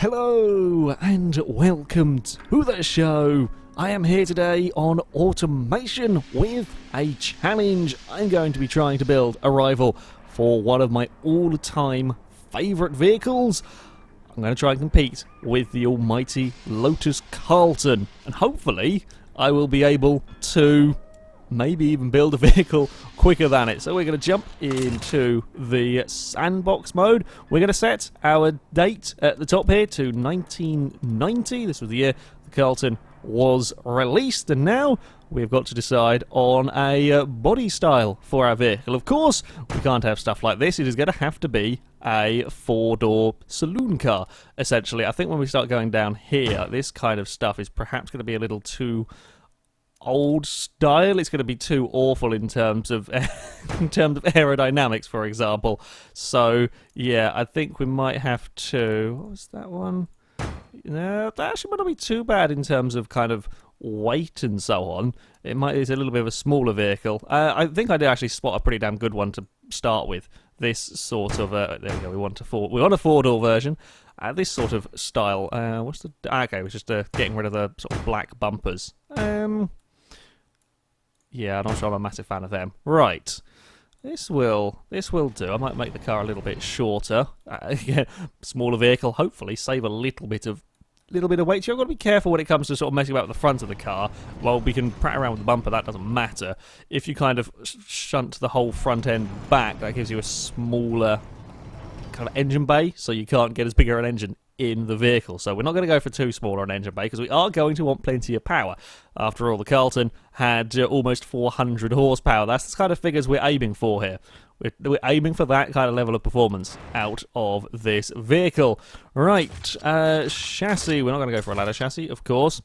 Hello and welcome to the show. I am here today on automation with a challenge. I'm going to be trying to build a rival for one of my all-time favourite vehicles. I'm going to try and compete with the almighty Lotus Carlton, and hopefully I will be able to maybe even build a vehicle quicker than it. So we're going to jump into the sandbox mode. We're going to set our date at the top here to 1990. This was the year the Carlton was released, and now we've got to decide on a body style for our vehicle. Of course, we can't have stuff like this. It is going to have to be a four-door saloon car, essentially. I think when we start going down here, this kind of stuff is perhaps going to be a little too old style. It's going to be too awful in terms of aerodynamics, for example. So yeah, I think we might have to. What was that one? No, that actually might not be too bad in terms of kind of weight and so on. It's a little bit of a smaller vehicle. I think I did actually spot a pretty damn good one to start with. This sort of there we go. We want a four-door version. This sort of style. What's the? Okay, we're just getting rid of the sort of black bumpers. Yeah, I'm not sure I'm a massive fan of them. Right, this will do. I might make the car a little bit shorter. Yeah, smaller vehicle. Hopefully, save a little bit of weight. You've got to be careful when it comes to sort of messing about with the front of the car. Well, we can prat around with the bumper. That doesn't matter. If you kind of shunt the whole front end back, that gives you a smaller kind of engine bay, so you can't get as big an engine in the vehicle. So we're not going to go for too small an engine bay because we are going to want plenty of power. After all, the Carlton had almost 400 horsepower. That's the kind of figures we're aiming for here. We're aiming for that kind of level of performance out of this vehicle. Right, chassis. We're not going to go for a ladder chassis, of course.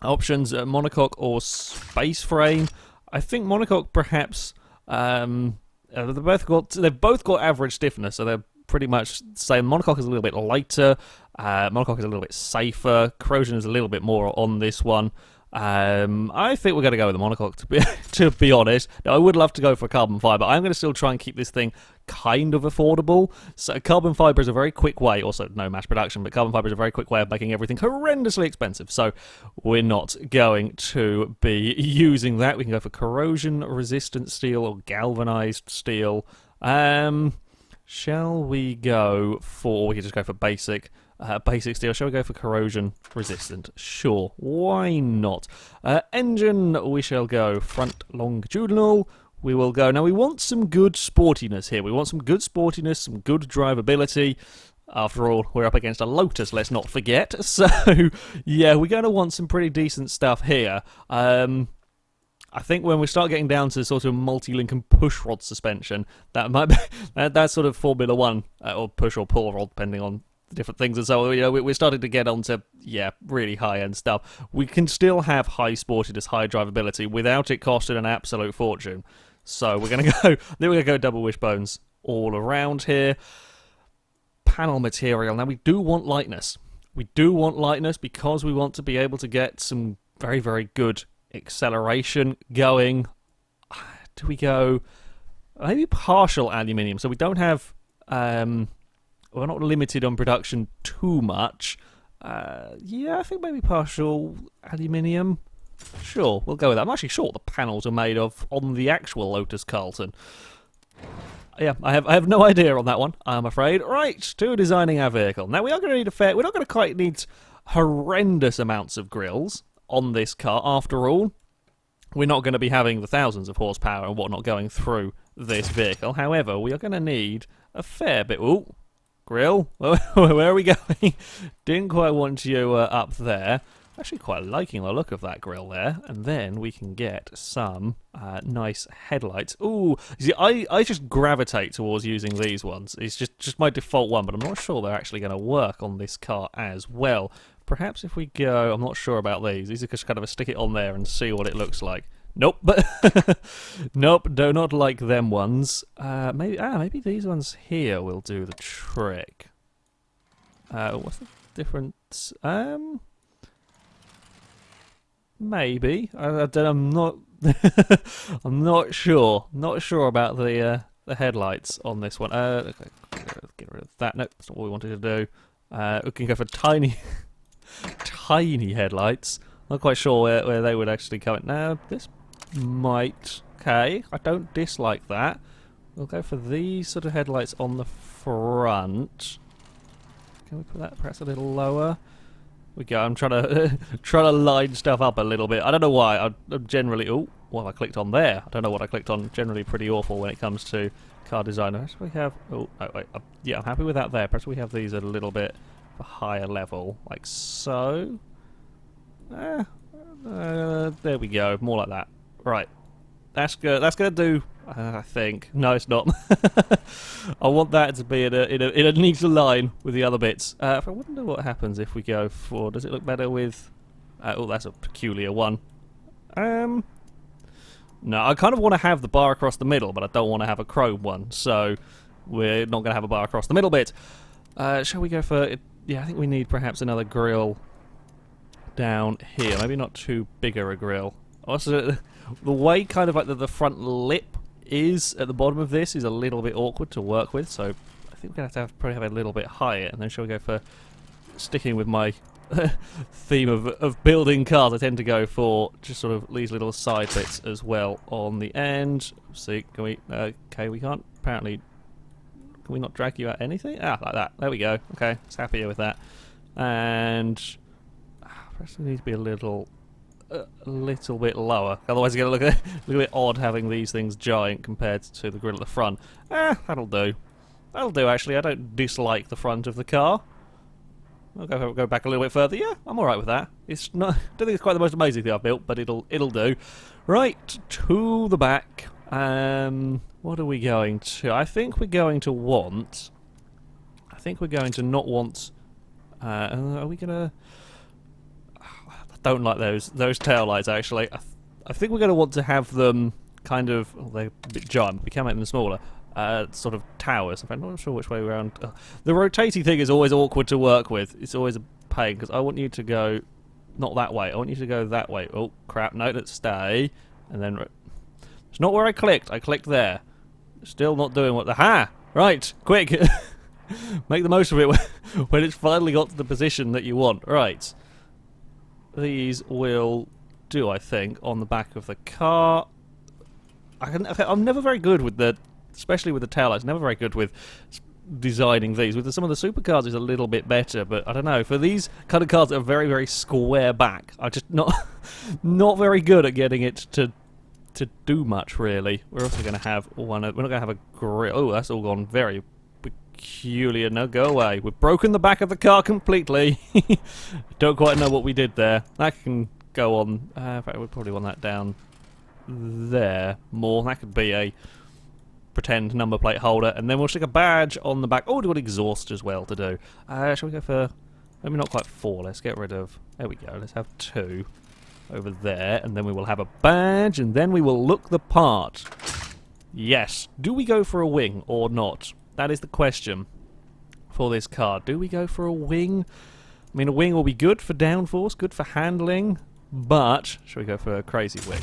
Options, monocoque or space frame. I think monocoque perhaps. They've both got average stiffness, so they're pretty much the same. Monocoque is a little bit lighter. Monocoque is a little bit safer. Corrosion is a little bit more on this one. I think we're going to go with the monocoque, to be honest. Now, I would love to go for carbon fibre. I'm going to still try and keep this thing kind of affordable. So carbon fibre is a very quick way, also no mass production, but carbon fibre is a very quick way of making everything horrendously expensive. So we're not going to be using that. We can go for corrosion-resistant steel or galvanised steel. Shall we go for... We can just go for basic steel. Shall we go for corrosion resistant? Sure, why not? Engine, we shall go front longitudinal. We will go... Now, we want some good sportiness here. We want some good sportiness, some good drivability. After all, we're up against a Lotus, let's not forget. So, yeah, we're going to want some pretty decent stuff here. I think when we start getting down to sort of multi-link and push rod suspension, that might be that's sort of Formula One or push or pull rod, depending on the different things. And so, you know, we're starting to get onto really high-end stuff. We can still have high sportiness, high drivability without it costing an absolute fortune. So we're gonna go. Then we're gonna go double wishbones all around here. Panel material. Now we do want lightness. We do want lightness because we want to be able to get some very, very good acceleration going. Do we go maybe partial aluminium so we don't have we're not limited on production too much? Yeah, I think maybe partial aluminium. Sure, we'll go with that. I'm actually sure what the panels are made of on the actual Lotus Carlton. Yeah, I have no idea on that one, I'm afraid. Right, to designing our vehicle. Now we are going to need we're not going to quite need horrendous amounts of grills on this car. After all, we're not going to be having the thousands of horsepower and whatnot going through this vehicle. However, we are going to need a fair bit. Ooh, grill. Where are we going? Didn't quite want you up there. Actually quite liking the look of that grill there. And then we can get some nice headlights. Ooh, see, I just gravitate towards using these ones. It's just my default one, but I'm not sure they're actually going to work on this car as well. Perhaps if we go... I'm not sure about these. These are just kind of a stick it on there and see what it looks like. Nope. Nope, do not like them ones. Maybe these ones here will do the trick. What's the difference? Maybe. I'm not... I'm not sure. Not sure about the headlights on this one. Okay, get rid of that. Nope, that's not what we wanted to do. We can go for tiny, tiny headlights. Not quite sure where they would actually come in. Now, this might... Okay, I don't dislike that. We'll go for these sort of headlights on the front. Can we put that perhaps a little lower? We go. I'm trying to trying to line stuff up a little bit. I don't know why. I'm generally... Oh, what I clicked on there. I don't know what I clicked on. Generally pretty awful when it comes to car design. Perhaps we have... Oh, no, wait. Yeah, I'm happy with that there. Perhaps we have these at a little bit of a higher level. Like so. There we go. More like that. Right. That's good. That's going to do... I think. No, it's not. I want that to be in a neat line with the other bits. I wonder what happens if we go for... Does it look better with... oh, that's a peculiar one. No, I kind of want to have the bar across the middle, but I don't want to have a chrome one, so we're not going to have a bar across the middle bit. Shall we go for... Yeah, I think we need perhaps another grille down here. Maybe not too bigger a grille. Also, the way kind of like the front lip is at the bottom of this is a little bit awkward to work with, so I think we're going to have to probably have it a little bit higher, and then shall we go for sticking with my theme of building cars. I tend to go for just sort of these little side bits as well on the end. See, can we... okay, we can't apparently... Can we not drag you out anything? Ah, like that. There we go. Okay, it's happier with that. And... perhaps it needs to be a little bit lower. Otherwise, it's going to look a little bit odd having these things giant compared to the grille at the front. That'll do. That'll do, actually. I don't dislike the front of the car. I'll go back a little bit further. Yeah, I'm alright with that. It's not... I don't think it's quite the most amazing thing I've built, but it'll do. Right, to the back. What are we going to... I think we're going to want... I think we're going to not want... are we going to... Don't like those tail lights, actually. I think we're going to want to have them kind of... Oh, they're a bit giant, but we can make them smaller. Sort of towers. I'm not sure which way around... the rotating thing is always awkward to work with. It's always a pain, because I want you to go... Not that way. I want you to go that way. Oh, crap. No, let's stay. And then... It's not where I clicked. I clicked there. Still not doing what the... Ha! Right, quick! Make the most of it when it's finally got to the position that you want. Right. These will do, I think, on the back of the car. I'm never very good with the... Especially with the taillights, never very good with designing these. With some of the supercars, it's a little bit better, but I don't know. For these kind of cars that are very, very square back, I'm just not very good at getting it to do much, really. We're also going to have one. We're not going to have a grille. Oh, that's all gone very peculiar. No, go away. We've broken the back of the car completely. Don't quite know what we did there. That can go on. In fact, we'd probably want that down there more. That could be a pretend number plate holder, and then we'll stick a badge on the back. Oh, we've got exhaust as well to do. Shall we go for... Maybe not quite 4. Let's get rid of... There we go. Let's have 2 over there, and then we will have a badge, and then we will look the part. Yes. Do we go for a wing or not? That is the question for this car. Do we go for a wing? I mean, a wing will be good for downforce, good for handling, but... Shall we go for a crazy wing?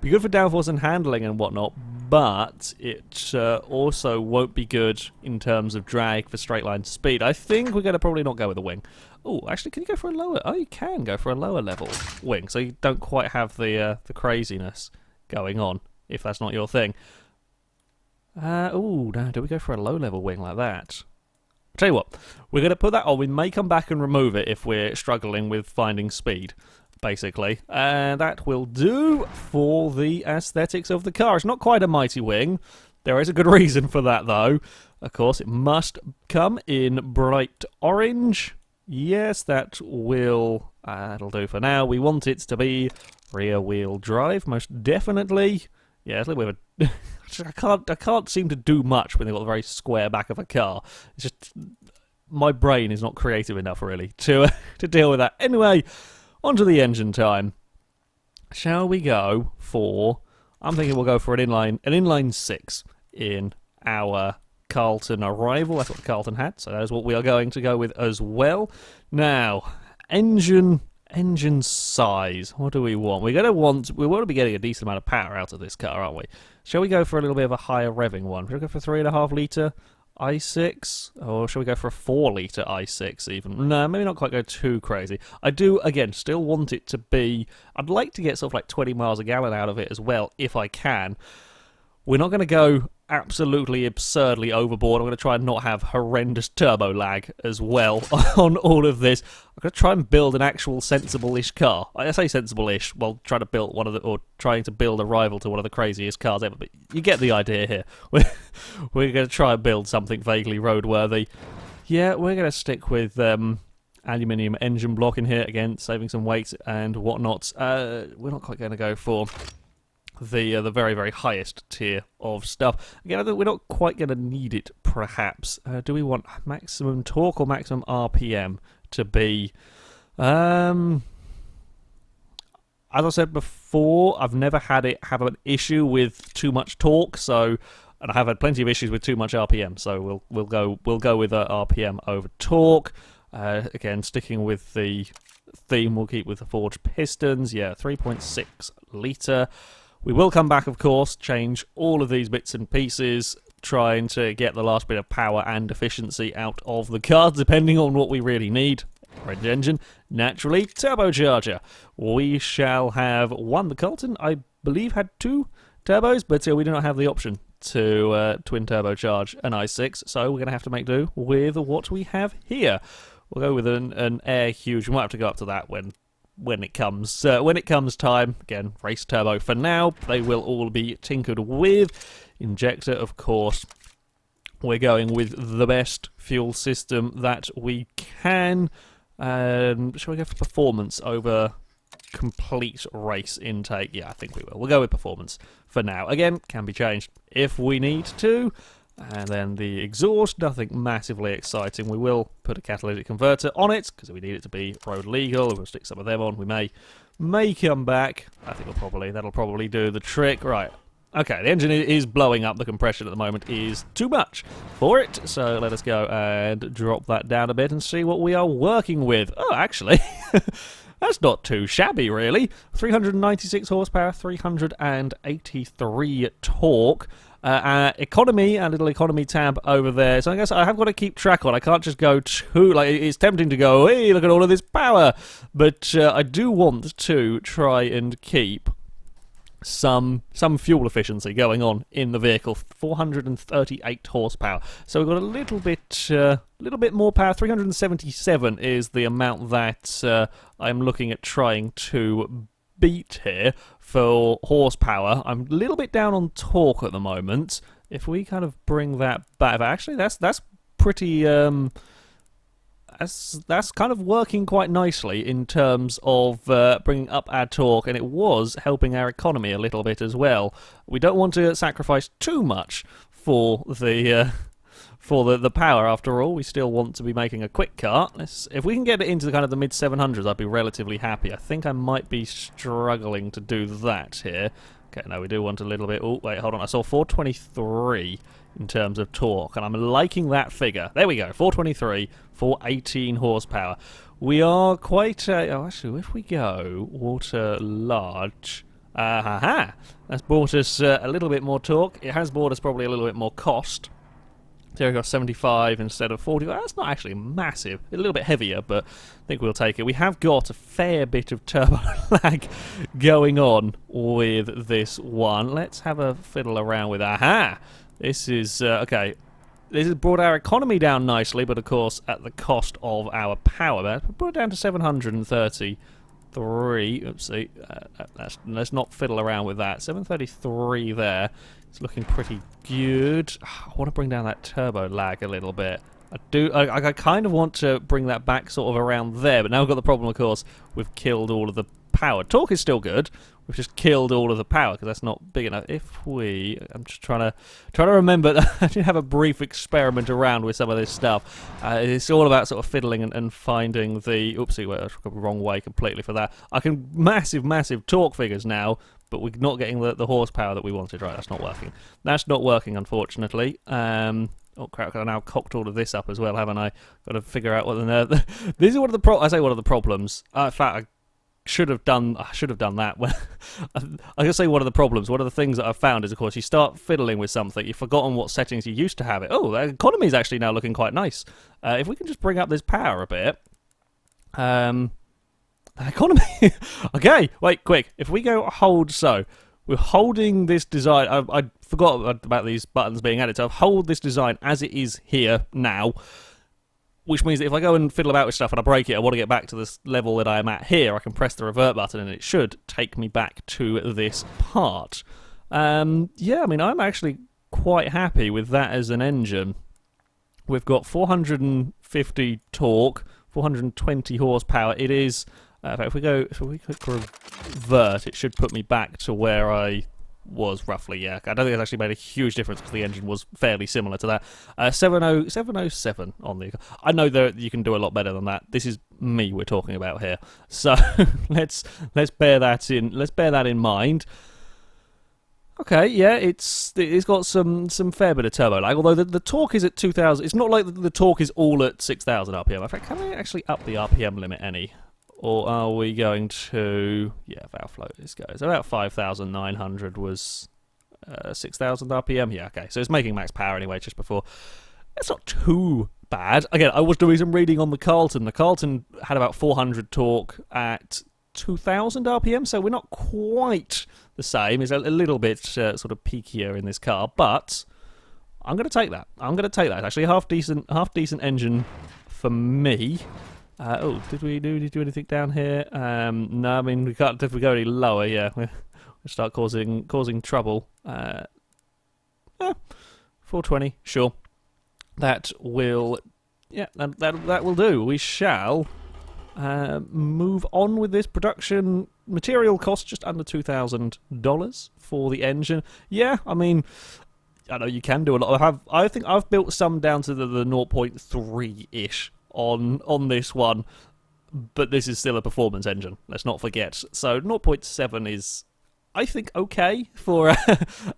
Be good for downforce and handling and whatnot, but it also won't be good in terms of drag for straight line speed. I think we're going to probably not go with a wing. Oh, actually, can you go for a lower... Oh, you can go for a lower level wing, so you don't quite have the craziness going on, if that's not your thing. Oh, no, do we go for a low level wing like that? I'll tell you what, we're going to put that on. We may come back and remove it if we're struggling with finding speed, basically. And that will do for the aesthetics of the car. It's not quite a mighty wing. There is a good reason for that, though. Of course, it must come in bright orange. Yes, that will... that'll do for now. We want it to be rear-wheel drive, most definitely. Yeah, it's a little bit of a... I can't seem to do much when they've got the very square back of a car. It's just... My brain is not creative enough, really, to deal with that. Anyway, on to the engine time. Shall we go for... I'm thinking we'll go for an inline 6 in our Carlton arrival. That's what the Carlton had, so that is what we are going to go with as well. Now, engine size. What do we want? We want to be getting a decent amount of power out of this car, aren't we? Shall we go for a little bit of a higher revving one? Shall we go for 3.5 litre? i6, or shall we go for a 4-litre i6 even? No, maybe not quite go too crazy. I do, again, still want it to be... I'd like to get sort of like 20 miles a gallon out of it as well, if I can. We're not going to go absolutely absurdly overboard. I'm going to try and not have horrendous turbo lag as well on all of this. I'm going to try and build an actual sensible-ish car. I say sensible-ish while trying to build trying to build a rival to one of the craziest cars ever. But you get the idea here. We're going to try and build something vaguely roadworthy. Yeah, we're going to stick with aluminium engine block in here again, saving some weight and whatnot. We're not quite going to go for the very, very highest tier of stuff. Again, we're not quite going to need it, perhaps. Do we want maximum torque or maximum RPM to be? As I said before, I've never had it have an issue with too much torque, and I have had plenty of issues with too much RPM. So we'll go with RPM over torque. Again, sticking with the theme, we'll keep with the forged pistons. Yeah, 3.6 litre. We will come back, of course, change all of these bits and pieces, trying to get the last bit of power and efficiency out of the car, depending on what we really need. Orange engine, naturally, turbocharger. We shall have one. The Carlton, I believe, had 2 turbos, but we do not have the option to twin turbocharge an i6, so we're going to have to make do with what we have here. We'll go with an air huge. We might have to go up to that when it comes time. Again, race turbo for now. They will all be tinkered with. Injector, of course. We're going with the best fuel system that we can. Shall we go for performance over complete race intake? Yeah, I think we will. We'll go with performance for now. Again, can be changed if we need to. And then the exhaust, nothing massively exciting. We will put a catalytic converter on it because we need it to be road legal. We'll stick some of them on. We may come back. I think that'll probably do the trick. Right. Okay, the engine is blowing up. The compression at the moment is too much for it. So let us go and drop that down a bit and see what we are working with. Oh, actually, that's not too shabby, really. 396 horsepower, 383 torque. Economy, a little economy tab over there. So I guess I have got to keep track on. I can't just go too, it's tempting to go, hey, look at all of this power. But I do want to try and keep some fuel efficiency going on in the vehicle. 438 horsepower. So we've got a little bit more power. 377 is the amount that I'm looking at trying to beat here for horsepower. I'm a little bit down on torque at the moment. If we kind of bring that back, actually that's pretty that's kind of working quite nicely in terms of bringing up our torque, and it was helping our economy a little bit as well. We don't want to sacrifice too much for the power. After all, we still want to be making a quick car. If we can get it into the mid 700s, I'd be relatively happy. I think I might be struggling to do that here. Okay, no, we do want a little bit. Oh, wait, hold on. I saw 423 in terms of torque, and I'm liking that figure. There we go, 423 for 18 horsepower. We are quite... actually, if we go water large... that's bought us a little bit more torque. It has bought us probably a little bit more cost. There we got 75 instead of 40. Well, that's not actually massive. A little bit heavier, but I think we'll take it. We have got a fair bit of turbo lag going on with this one. Let's have a fiddle around with... This is... okay. This has brought our economy down nicely, but of course at the cost of our power. But brought it down to 733. Oopsie. Let's not fiddle around with that. 733 there. It's looking pretty good. I want to bring down that turbo lag a little bit. I kind of want to bring that back sort of around there, but now we've got the problem, of course, we've killed all of the power. Torque is still good. We've just killed all of the power because that's not big enough. I'm just trying to remember that I did have a brief experiment around with some of this stuff. It's all about sort of fiddling and finding the... Oopsie, well, I took the wrong way completely for that. I can massive torque figures now, but we're not getting the horsepower that we wanted. Right, that's not working. That's not working, unfortunately. Oh crap! I've now cocked all of this up as well, haven't I? Got to figure out what the... This is one of the one of the problems. In fact, should have done that. When I can say one of the problems, one of the things that I've found is, of course, you start fiddling with something, you've forgotten what settings you used to have it. Oh, the economy is actually now looking quite nice. If we can just bring up this power a bit, economy. Okay, wait, quick. If we go hold, so we're holding this design. I forgot about these buttons being added. So I've hold this design as it is here now, which means that if I go and fiddle about with stuff and I break it, I want to get back to this level that I am at here, I can press the revert button and it should take me back to this part. Yeah, I mean, I'm actually quite happy with that as an engine. We've got 450 torque, 420 horsepower. It is, in fact, if we click revert, it should put me back to where I was roughly, yeah. I don't think it's actually made a huge difference because the engine was fairly similar to that. 707 on the... I know that you can do a lot better than that. This is me we're talking about here. So let's bear that in. Let's bear that in mind. Okay, yeah, it's got some fair bit of turbo lag, although the torque is at 2,000. It's not like the torque is all at 6,000 RPM. In fact, can we actually up the RPM limit any? Or are we going to... Yeah, valve flow, this goes. About 5,900 was 6,000 RPM. Yeah, okay. So it's making max power anyway, just before. That's not too bad. Again, I was doing some reading on the Carlton. The Carlton had about 400 torque at 2,000 RPM, so we're not quite the same. It's a little bit sort of peakier in this car, but I'm going to take that. I'm going to take that. It's actually a half decent engine for me. Oh, did we do anything down here? No, I mean, we can't. If we go any lower, yeah, we'll start causing trouble. 420, sure. That will, yeah, that will do. We shall move on with this. Production material cost just under $2,000 for the engine. Yeah, I mean, I know you can do a lot. I think I've built some down to the 0.3-ish. On this one, but this is still a performance engine, let's not forget. So 0.7 is, I think, okay for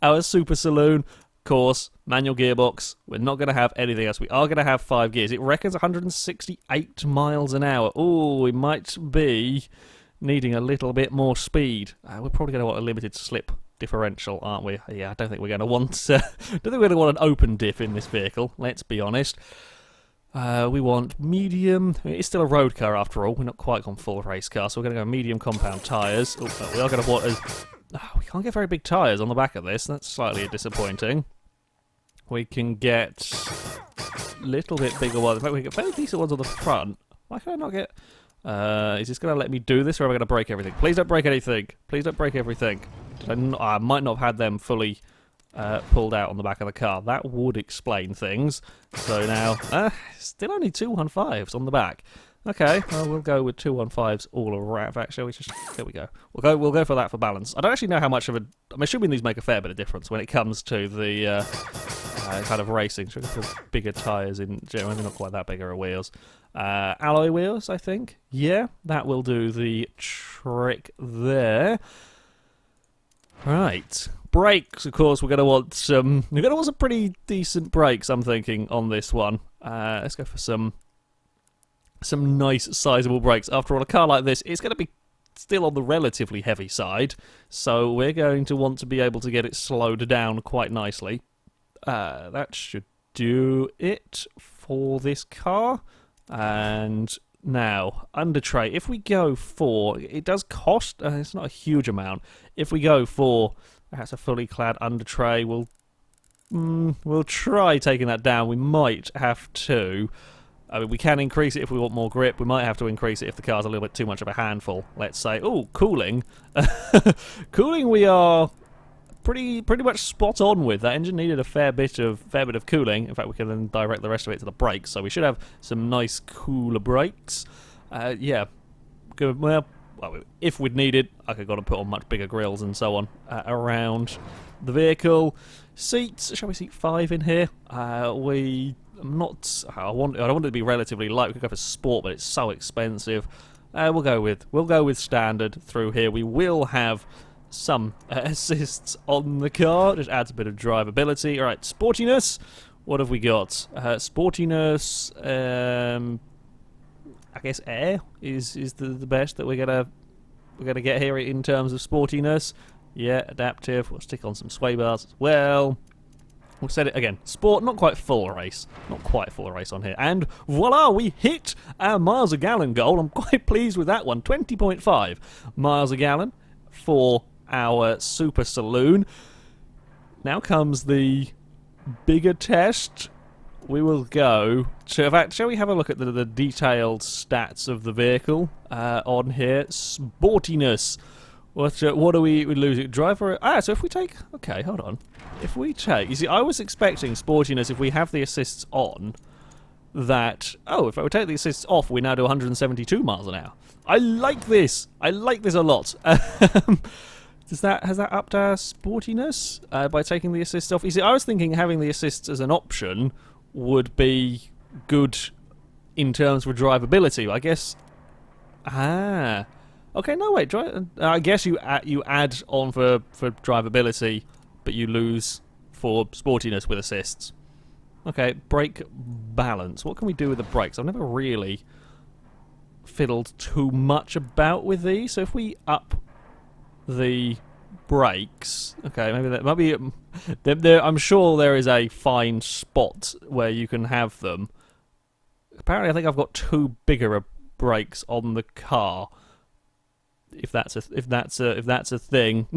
our Super Saloon. Of course, manual gearbox, we're not going to have anything else. We are going to have 5 gears. It reckons 168 miles an hour. Oh, we might be needing a little bit more speed. We're probably going to want a limited slip differential, aren't we? Yeah, I don't think we're going to want an open diff in this vehicle, let's be honest. We want medium. I mean, it's still a road car after all. We're not quite gone full race car, so we're going to go medium compound tyres. Oh, we are going to want we can't get very big tyres on the back of this. That's slightly disappointing. We can get a little bit bigger ones. In fact, we can get fairly decent ones on the front. Why can I not get... is this going to let me do this, or am I going to break everything? Please don't break anything. Please don't break everything. I might not have had them fully... pulled out on the back of the car. That would explain things. So now, still only 215s on the back. Okay, well, we'll go with 215s all around. In fact, shall we just... There we go. We'll go for that for balance. I don't actually know how much of a... I'm assuming these make a fair bit of difference when it comes to the kind of racing. Should we go for bigger tyres in general? Maybe not quite that bigger wheels. Alloy wheels, I think. Yeah, that will do the trick there. Right. Brakes, of course, we're going to want some... We're going to want some pretty decent brakes, I'm thinking, on this one. Let's go for some nice, sizable brakes. After all, a car like this, it's going to be still on the relatively heavy side, so we're going to want to be able to get it slowed down quite nicely. That should do it for this car. And now, under tray, if we go for... It does cost... it's not a huge amount. If we go for... That's a fully clad under tray. We'll try taking that down. We might have to. I mean, we can increase it if we want more grip. We might have to increase it if the car's a little bit too much of a handful. Let's say, oh, cooling. Cooling, we are pretty much spot on with. That engine needed a fair bit of cooling. In fact, we can then direct the rest of it to the brakes. So we should have some nice cooler brakes. Yeah, good. Well, if we'd needed, I could have gone and put on much bigger grills and so on around the vehicle. Seats, shall we seat 5 in here? I want it to be relatively light. We could go for sport, but it's so expensive. We'll go with standard through here. We will have some assists on the car. Just adds a bit of drivability. All right, sportiness. What have we got? Sportiness. I guess air is the best that we're gonna we're going to get here in terms of sportiness. Yeah, adaptive. We'll stick on some sway bars as well. We'll set it again. Sport, not quite full race. Not quite full race on here. And voila, we hit our miles a gallon goal. I'm quite pleased with that one. 20.5 miles a gallon for our super saloon. Now comes the bigger test. We will go to, in fact, shall we have a look at the detailed stats of the vehicle on here? Sportiness. What do we lose? Driver. So if we take, okay, hold on. If we take, you see, I was expecting sportiness if we have the assists on. That if we take the assists off, we now do 172 miles an hour. I like this. I like this a lot. Has that upped our sportiness by taking the assists off? You see, I was thinking having the assists as an option would be good in terms of drivability. I guess. Okay, no wait. I guess you add on for drivability, but you lose for sportiness with assists. Okay, brake balance. What can we do with the brakes? I've never really fiddled too much about with these. So if we up the brakes, okay, maybe that might be. I'm sure there is a fine spot where you can have them. Apparently, I think I've got too bigger brakes on the car. If that's a thing.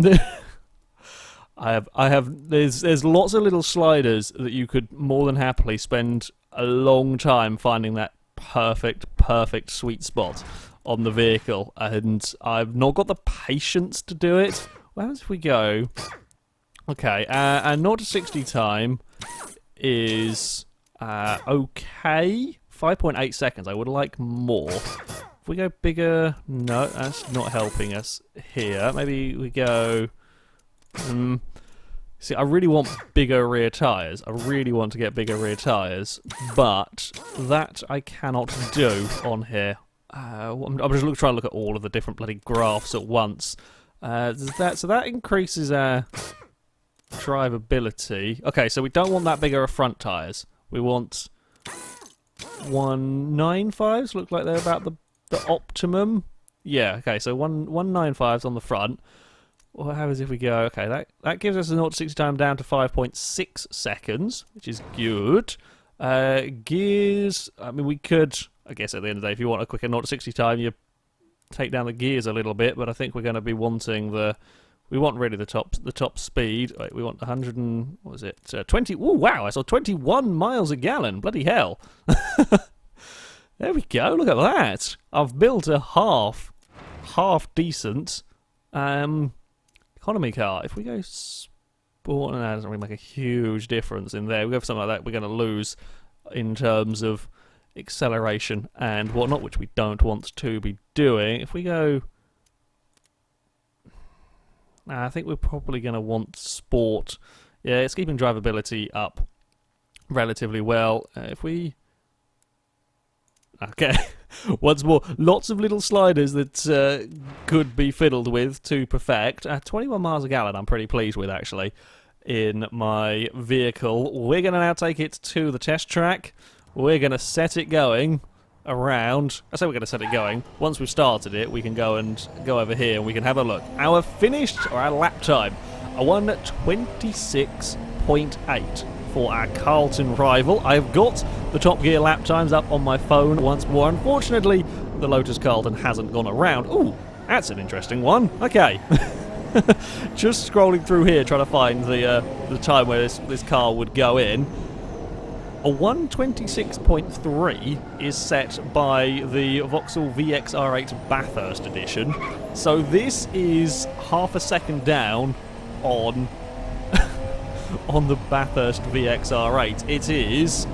I have there's lots of little sliders that you could more than happily spend a long time finding that perfect sweet spot on the vehicle, and I've not got the patience to do it. What happens if we go? Okay, our 0 to 60 time is okay, 5.8 seconds. I would like more. If we go bigger, no, that's not helping us here. Maybe we go. See, I really want bigger rear tyres. I really want to get bigger rear tyres, but that I cannot do on here. I'm just trying to look at all of the different bloody graphs at once. So that increases our drivability. Okay, so we don't want that bigger of front tyres. We want 195s. Look like they're about the optimum. Yeah. Okay, so 195s on the front. What happens if we go? Okay, that gives us a 0 to 60 time down to 5.6 seconds, which is good. Gears. I mean, we could. I guess at the end of the day, if you want a quicker 0 to 60 time, you take down the gears a little bit. But I think we're going to be wanting we want really the top speed. Wait, we want 100 and what was it? 20. Oh wow! I saw 21 miles a gallon. Bloody hell! There we go. Look at that. I've built a half decent economy car. If we go sport, and that doesn't really make a huge difference in there. We go for something like that, we're going to lose in terms of acceleration and whatnot, which we don't want to be doing. If we go, I think we're probably going to want sport. Yeah, it's keeping drivability up relatively well. If we, okay. Once more, lots of little sliders that could be fiddled with to perfect. 21 miles a gallon I'm pretty pleased with, actually, in my vehicle. We're going to now take it to the test track. We're going to set it going around. I say we're going to set it going. Once we've started it, we can go over here and we can have a look. Our finished, or our lap time, a 1:26.8. for our Carlton rival. I've got the Top Gear lap times up on my phone once more. Unfortunately, the Lotus Carlton hasn't gone around. Ooh, that's an interesting one. Okay. Just scrolling through here trying to find the time where this car would go in. A 1:26.3 is set by the Vauxhall VXR8 Bathurst edition. So this is half a second down on the Bathurst VXR8. It is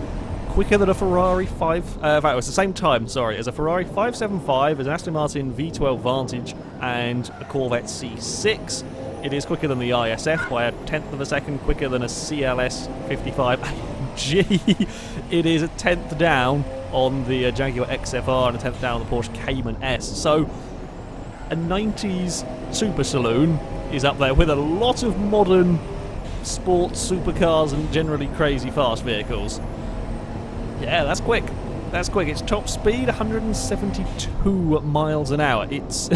quicker than a Ferrari 5... in fact, it was the same time, sorry, as a Ferrari 575, as an Aston Martin V12 Vantage, and a Corvette C6. It is quicker than the ISF by a tenth of a second, quicker than a CLS 55 AMG. It is a tenth down on the Jaguar XFR and a tenth down on the Porsche Cayman S. So, a 90s super saloon is up there with a lot of modern sports supercars and generally crazy fast vehicles. Yeah, that's quick. That's quick. It's top speed 172 miles an hour. It's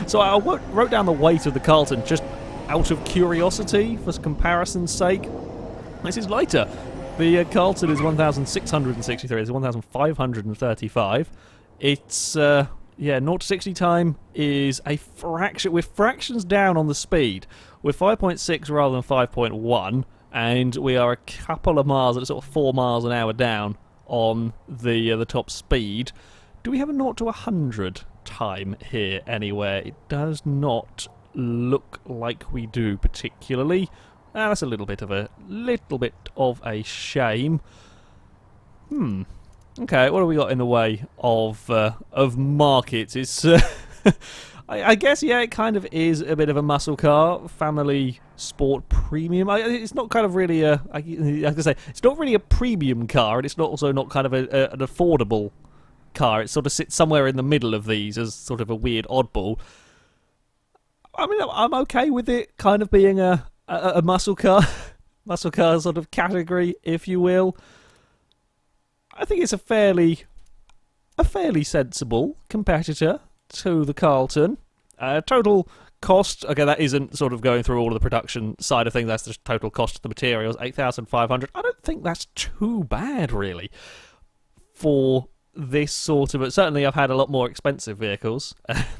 So I wrote down the weight of the Carlton just out of curiosity, for comparison's sake. This is lighter. The Carlton is 1,663, it's 1,535. It's, yeah, 0 to 60 time is a fraction. We're fractions down on the speed. We're 5.6 rather than 5.1, and we are a couple of miles, at sort of 4 miles an hour down on the top speed. Do we have a 0 to 100 time here anywhere? It does not look like we do particularly. That's a little bit of a shame. Okay, what have we got in the way of markets? It's I guess, yeah, it kind of is a bit of a muscle car, family sport premium. It's not kind of really a, I have to say, it's not really a premium car, and it's also not kind of an affordable car. It sort of sits somewhere in the middle of these as sort of a weird oddball. I mean, I'm okay with it kind of being a muscle car sort of category, if you will. I think it's a fairly sensible competitor to the Carlton. Total cost, okay, that isn't sort of going through all of the production side of things, that's the total cost of the materials, 8,500. I don't think that's too bad, really, for this sort of... Certainly I've had a lot more expensive vehicles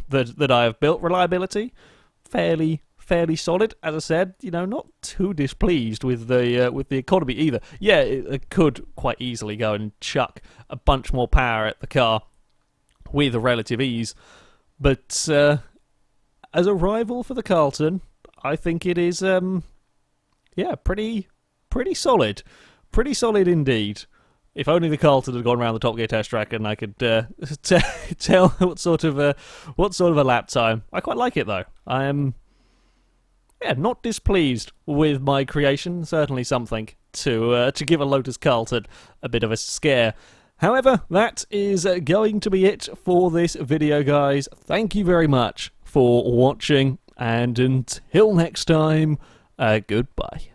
that I have built. Reliability, fairly solid. As I said, you know, not too displeased with the economy either. Yeah, it could quite easily go and chuck a bunch more power at the car with relative ease, but as a rival for the Carlton, I think it is yeah, pretty solid, indeed. If only the Carlton had gone around the Top Gear test track and I could tell what sort of a lap time. I quite like it though. I am, yeah, not displeased with my creation. Certainly something to give a Lotus Carlton a bit of a scare. However, that is going to be it for this video, guys. Thank you very much for watching, and until next time, goodbye.